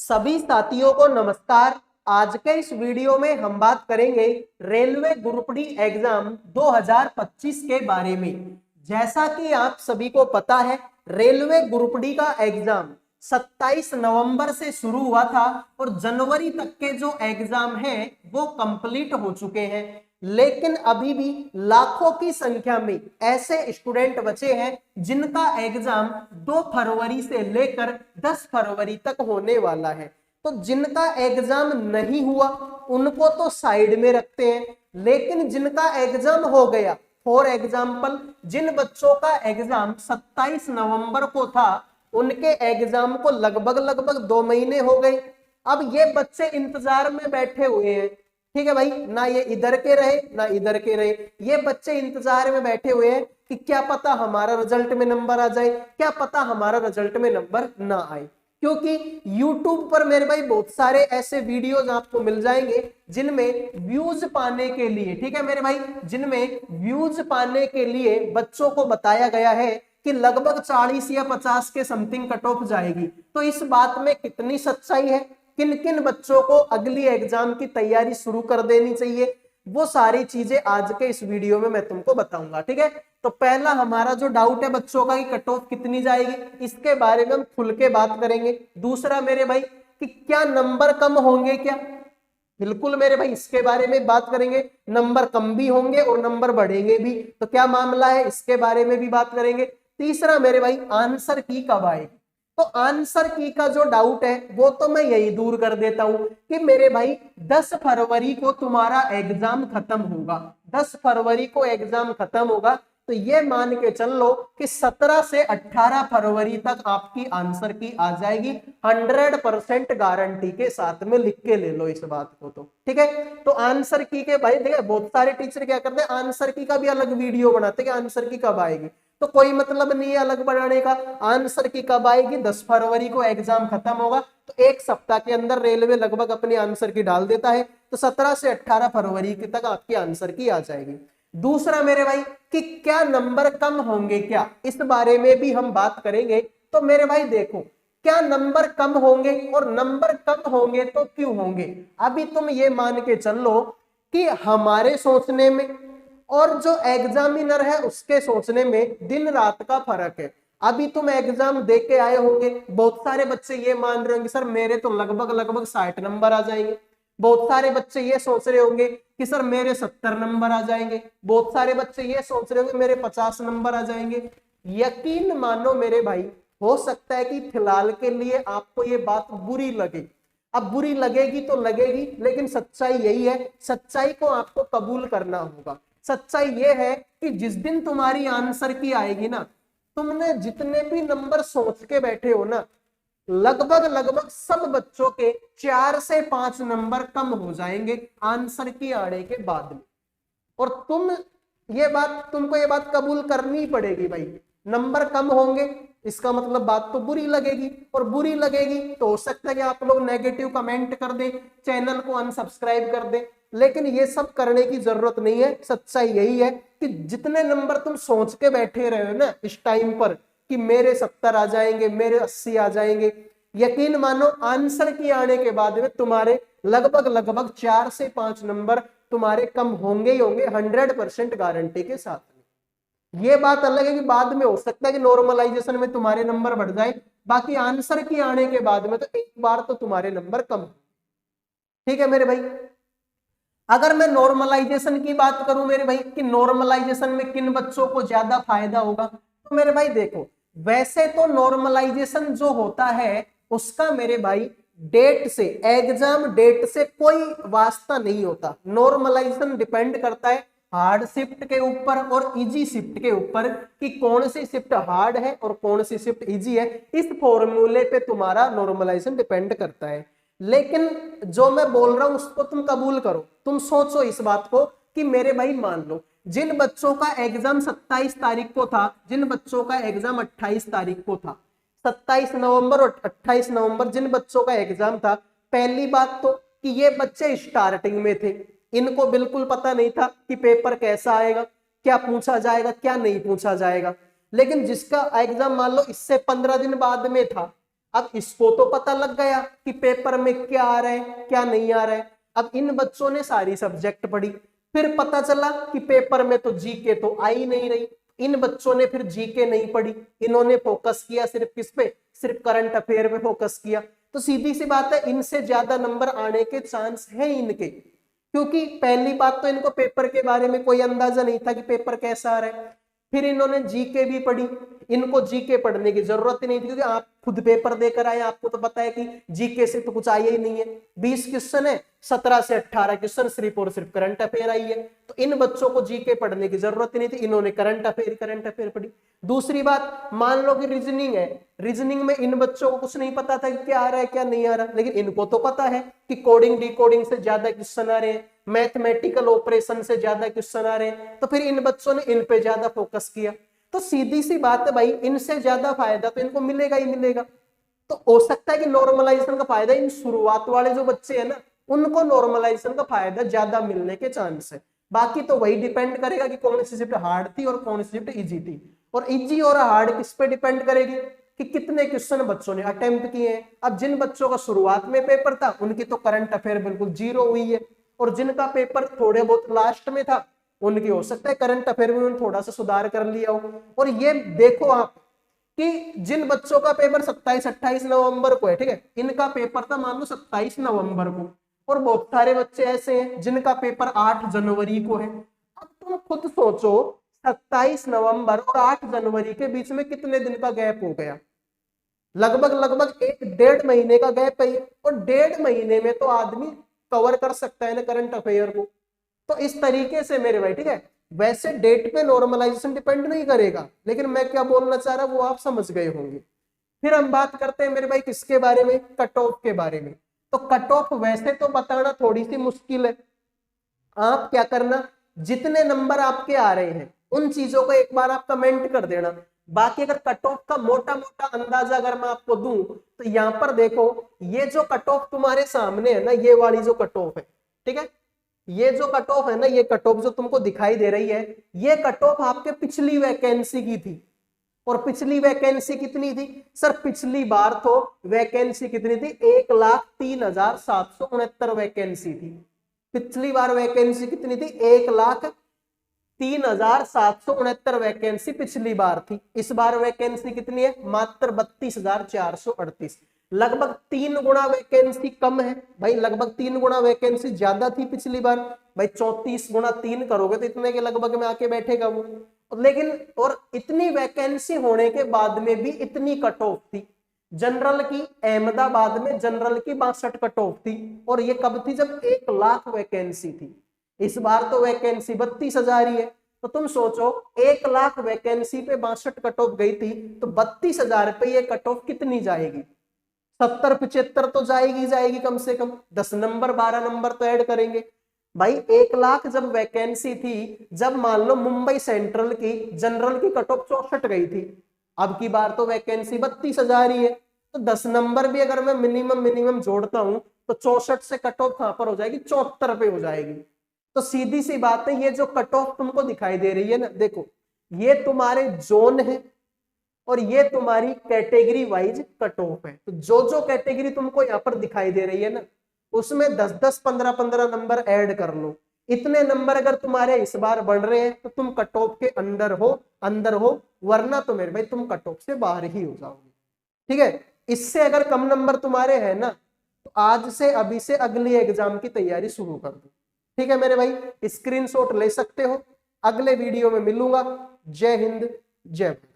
सभी साथियों को नमस्कार। आज के इस वीडियो में हम बात करेंगे रेलवे ग्रुप डी एग्जाम 2025 के बारे में। जैसा कि आप सभी को पता है, रेलवे ग्रुप डी का एग्जाम 27 नवंबर से शुरू हुआ था और जनवरी तक के जो एग्जाम हैं वो कंप्लीट हो चुके हैं। लेकिन अभी भी लाखों की संख्या में ऐसे स्टूडेंट बचे हैं जिनका एग्जाम 2 फरवरी से लेकर 10 फरवरी तक होने वाला है। तो जिनका एग्जाम नहीं हुआ उनको तो साइड में रखते हैं, लेकिन जिनका एग्जाम हो गया, फॉर एग्जाम्पल जिन बच्चों का एग्जाम 27 नवंबर को था, उनके एग्जाम को लगभग 2 महीने हो गए। अब ये बच्चे इंतजार में बैठे हुए हैं, ठीक है भाई, ना ये इधर के रहे ना इधर के रहे, ये बच्चे इंतजार में बैठे हुए हैं कि क्या पता हमारा रिजल्ट में नंबर आ जाए, क्या पता हमारा रिजल्ट में नंबर ना आए। क्योंकि YouTube पर मेरे भाई बहुत सारे ऐसे वीडियोस आपको मिल जाएंगे जिनमें व्यूज पाने के लिए, ठीक है मेरे भाई, जिनमें व्यूज पाने के लिए बच्चों को बताया गया है कि लगभग 40 या 50 के समथिंग कट ऑफ जाएगी। तो इस बात में कितनी सच्चाई है, किन किन बच्चों को अगली एग्जाम की तैयारी शुरू कर देनी चाहिए, वो सारी चीजें आज के इस वीडियो में मैं तुमको बताऊंगा। ठीक है, तो पहला हमारा जो डाउट है बच्चों का कि कट ऑफ कितनी जाएगी, इसके बारे में हम खुल के बात करेंगे। दूसरा मेरे भाई कि क्या नंबर कम होंगे क्या, बिल्कुल मेरे भाई इसके बारे में बात करेंगे। नंबर कम भी होंगे और नंबर बढ़ेंगे भी, तो क्या मामला है इसके बारे में भी बात करेंगे। तीसरा मेरे भाई आंसर की कब आएगी, तो आंसर की का जो डाउट है वो तो मैं यही दूर कर देता हूं कि मेरे भाई 10 फरवरी को तुम्हारा एग्जाम खत्म होगा, 10 फरवरी को एग्जाम खत्म होगा, तो ये मान के चल लो कि 17 से 18 फरवरी तक आपकी आंसर की आ जाएगी 100% गारंटी के साथ में, लिख के ले लो इस बात को। तो ठीक है, तो आंसर की के भाई देखिए बहुत सारे टीचर क्या करते हैं, आंसर की का भी अलग वीडियो बनाते हैं कि आंसर की कब आएगी, तो कोई मतलब नहीं है अलग बढ़ाने का। आंसर की कब आएगी, 10 फरवरी को एग्जाम खत्म होगा, तो एक सप्ताह के अंदर रेलवे लगभग अपनी आंसर की डाल देता है, तो 17 से 18 फरवरी तक आपकी आंसर की आ जाएगी। दूसरा मेरे भाई कि क्या नंबर कम होंगे क्या, इस बारे में भी हम बात करेंगे। तो मेरे भाई देखो, क्या नंबर कम होंगे और नंबर कम होंगे तो क्यों होंगे। अभी तुम ये मान के चल लो कि हमारे सोचने में और जो एग्जामिनर है उसके सोचने में दिन रात का फर्क है। अभी तुम एग्जाम दे के आए होंगे, बहुत सारे बच्चे ये मान रहे होंगे सर मेरे तो लगभग 60 नंबर आ जाएंगे, बहुत सारे बच्चे ये सोच रहे होंगे कि सर मेरे 70 नंबर आ जाएंगे, बहुत सारे बच्चे ये सोच रहे होंगे मेरे 50 नंबर आ जाएंगे। यकीन मानो मेरे भाई, हो सकता है कि फिलहाल के लिए आपको ये बात बुरी लगे, अब बुरी लगेगी तो लगेगी, लेकिन सच्चाई यही है, सच्चाई को आपको कबूल करना होगा। सच्चाई ये है कि जिस दिन तुम्हारी आंसर की आएगी ना, तुमने जितने भी नंबर सोच के बैठे हो ना, लगभग सब बच्चों के 4 से 5 नंबर कम हो जाएंगे आंसर की आने के बाद में। और तुमको ये बात कबूल करनी पड़ेगी भाई, नंबर कम होंगे इसका मतलब बात तो बुरी लगेगी, और बुरी लगेगी तो हो सकता है कि आप लोग नेगेटिव कमेंट कर दें, चैनल को अनसब्सक्राइब कर दें, लेकिन ये सब करने की जरूरत नहीं है। सच्चाई यही है कि जितने नंबर तुम सोच के बैठे रहे हो ना इस टाइम पर कि मेरे 70 आ जाएंगे, मेरे 80 आ जाएंगे, यकीन मानो आंसर की आने के बाद में तुम्हारे लगभग 4 से 5 नंबर तुम्हारे कम होंगे ही होंगे 100% गारंटी के साथ में। ये बात अलग है कि बाद में हो सकता है कि नॉर्मलाइजेशन में तुम्हारे नंबर बढ़ जाए, बाकी आंसर की आने के बाद में तो एक बार तो तुम्हारे नंबर कम हो। ठीक है मेरे भाई, अगर मैं नॉर्मलाइजेशन की बात करूं मेरे भाई कि नॉर्मलाइजेशन में किन बच्चों को ज्यादा फायदा होगा, तो मेरे भाई देखो, वैसे तो नॉर्मलाइजेशन जो होता है उसका मेरे भाई डेट से, एग्जाम डेट से कोई वास्ता नहीं होता। नॉर्मलाइजेशन डिपेंड करता है हार्ड शिफ्ट के ऊपर और इजी शिफ्ट के ऊपर कि कौन सी शिफ्ट हार्ड है और कौन सी शिफ्ट इजी है, इस फॉर्मूले पे तुम्हारा नॉर्मलाइजेशन डिपेंड करता है। लेकिन जो मैं बोल रहा हूं उसको तुम कबूल करो, तुम सोचो इस बात को कि मेरे भाई मान लो जिन बच्चों का एग्जाम 27 तारीख को था, जिन बच्चों का एग्जाम 28 तारीख को था, 27 नवंबर और 28 नवंबर जिन बच्चों का एग्जाम था, पहली बात तो कि ये बच्चे स्टार्टिंग में थे, इनको बिल्कुल पता नहीं था कि पेपर कैसा आएगा, क्या पूछा जाएगा क्या नहीं पूछा जाएगा। लेकिन जिसका एग्जाम मान लो इससे 15 दिन बाद में था, अब इसको तो पता लग गया कि पेपर में क्या आ रहा है क्या नहीं आ रहा है। अब इन बच्चों ने सारी सब्जेक्ट पढ़ी, फिर पता चला कि पेपर में तो जीके तो आ ही नहीं रही। इन बच्चों ने फिर जीके नहीं पढ़ी, इन्होंने फोकस किया सिर्फ किस पे, सिर्फ करंट अफेयर पे फोकस किया। तो सीधी सी बात है, इनसे ज्यादा नंबर आने के चांस है इनके, क्योंकि पहली बात तो इनको पेपर के बारे में कोई अंदाजा नहीं था कि पेपर कैसा आ रहा है। फिर इन्होंने जीके भी पढ़ी, इनको जीके पढ़ने की जरूरत ही नहीं थी, क्योंकि आप खुद पेपर देकर आए, आपको तो पता है कि जीके से तो कुछ आया ही नहीं है। 20 क्वेश्चन है, 17 से 18 क्वेश्चन सिर्फ और सिर्फ करंट अफेयर आई है। तो इन बच्चों को जीके पढ़ने की जरूरत ही नहीं थी, इन्होंने करंट अफेयर पढ़ी। दूसरी बात, मान लो कि रीजनिंग है, रीजनिंग में इन बच्चों को कुछ नहीं पता था कि क्या आ रहा है क्या नहीं आ रहा, लेकिन इनको तो पता है कि कोडिंग डिकोडिंग से ज्यादा क्वेश्चन आ रहे हैं, मैथमेटिकल ऑपरेशन से ज्यादा क्वेश्चन आ रहे हैं, तो फिर इन बच्चों ने इन पे ज्यादा फोकस किया। तो सीधी सी बात है भाई, इनसे ज्यादा फायदा तो इनको मिलेगा ही मिलेगा। तो हो सकता है कि नॉर्मलाइजेशन का फायदा इन शुरुआत वाले जो बच्चे हैं ना, उनको नॉर्मलाइजेशन का फायदा ज्यादा मिलने के चांस है। बाकी तो वही डिपेंड करेगा कि कौन सी शिफ्ट हार्ड थी और कौन सी शिफ्ट इजी थी। और इजी और हार्ड किस पे डिपेंड करेगी कि कितने क्वेश्चन बच्चों ने अटेम्प्ट किए हैं। अब जिन बच्चों का शुरुआत में पेपर था, उनकी तो करंट अफेयर बिल्कुल जीरो हुई है, और जिनका पेपर थोड़े बहुत लास्ट में था, उनकी हो सकता है करंट अफेयर में उन्होंने थोड़ा सा सुधार कर लिया हो। और ये देखो आप कि जिन बच्चों का पेपर 27-28 नवंबर को है, ठीक है, इनका पेपर था मान लो 27 नवंबर को, और बहुत सारे बच्चे ऐसे हैं जिनका पेपर 8 जनवरी को है। अब तुम खुद सोचो, 27 नवंबर और 8 जनवरी के बीच में कितने दिन का गैप हो गया, लगभग 1-1.5 महीने का गैप है, और 1.5 महीने में तो आदमी कवर कर सकता है ना करंट अफेयर को। तो इस तरीके से मेरे भाई, ठीक है, वैसे डेट पे नॉर्मलाइजेशन डिपेंड नहीं करेगा, लेकिन मैं क्या बोलना चाह रहा वो आप समझ गए होंगे। फिर हम बात करते हैं मेरे भाई किसके बारे में, कट ऑफ के बारे में। तो कट ऑफ वैसे तो बताना थोड़ी सी मुश्किल है, आप क्या करना, जितने नंबर आपके आ रहे हैं उन चीजों को एक बार आप कमेंट कर देना। बाकी अगर कट ऑफ का मोटा मोटा अंदाजा अगर मैं आपको दूं, तो यहां पर देखो, ये जो कट ऑफ तुम्हारे सामने है ना, ये वाली जो कट ऑफ है, ठीक है, ये जो कट ऑफ है ना, ये कट ऑफ जो तुमको दिखाई दे रही है, ये कट ऑफ आपके पिछली वैकेंसी की थी। और पिछली वैकेंसी कितनी थी सर, पिछली बार तो वैकेंसी कितनी थी, 1,03,769 वैकेंसी थी। पिछली बार वैकेंसी कितनी थी, 1,03,769 वैकेंसी पिछली बार थी। इस बार वैकेंसी कितनी है, मात्र 32,438, लगभग 3 गुना वैकेंसी कम है भाई, लगभग 3 गुना वैकेंसी ज्यादा थी पिछली बार भाई। 34 गुना 3 करोगे तो इतने के लगभग में आके बैठेगा वो। लेकिन और इतनी वैकेंसी होने के बाद में भी इतनी कट ऑफ थी। जनरल की अहमदाबाद में जनरल की 62 कट ऑफ थी, और ये कब थी, जब 1 लाख वैकेंसी थी। इस बार तो वैकेंसी 32,000 ही है। तो तुम सोचो, 1 लाख वैकेंसी पे 62 कट ऑफ गई थी, तो 32,000 पे ये कट ऑफ कितनी जाएगी, 70-75 तो जाएगी कम से कम, 10 नंबर 12 नंबर तो ऐड करेंगे भाई। 1 लाख जब वैकेंसी थी, जब मान लो मुंबई सेंट्रल की जनरल की कट ऑफ 64 गई थी, अब की बार तो वैकेंसी 32,000 ही है, तो 10 नंबर भी अगर मैं मिनिमम जोड़ता हूं, तो 64 से कट ऑफ कहां पर हो जाएगी, 74 पे हो जाएगी। तो सीधी सी बात है, ये जो कट ऑफ तुमको दिखाई दे रही है ना, देखो ये तुम्हारे जोन है और ये तुम्हारी कैटेगरी वाइज कट ऑफ है। तो जो कैटेगरी तुमको यहाँ पर दिखाई दे रही है ना, उसमें 10-10, 15-15 नंबर ऐड कर लो। इतने नंबर अगर तुम्हारे इस बार बढ़ रहे हैं तो तुम कट ऑफ के अंदर हो, वरना तो मेरे भाई तुम कट ऑफ से बाहर ही हो जाओगे, ठीक है। इससे अगर कम नंबर तुम्हारे हैं ना, तो आज से अभी से अगली एग्जाम की तैयारी शुरू कर दो, ठीक है मेरे भाई। स्क्रीनशॉट ले सकते हो। अगले वीडियो में मिलूंगा। जय हिंद, जय भारत।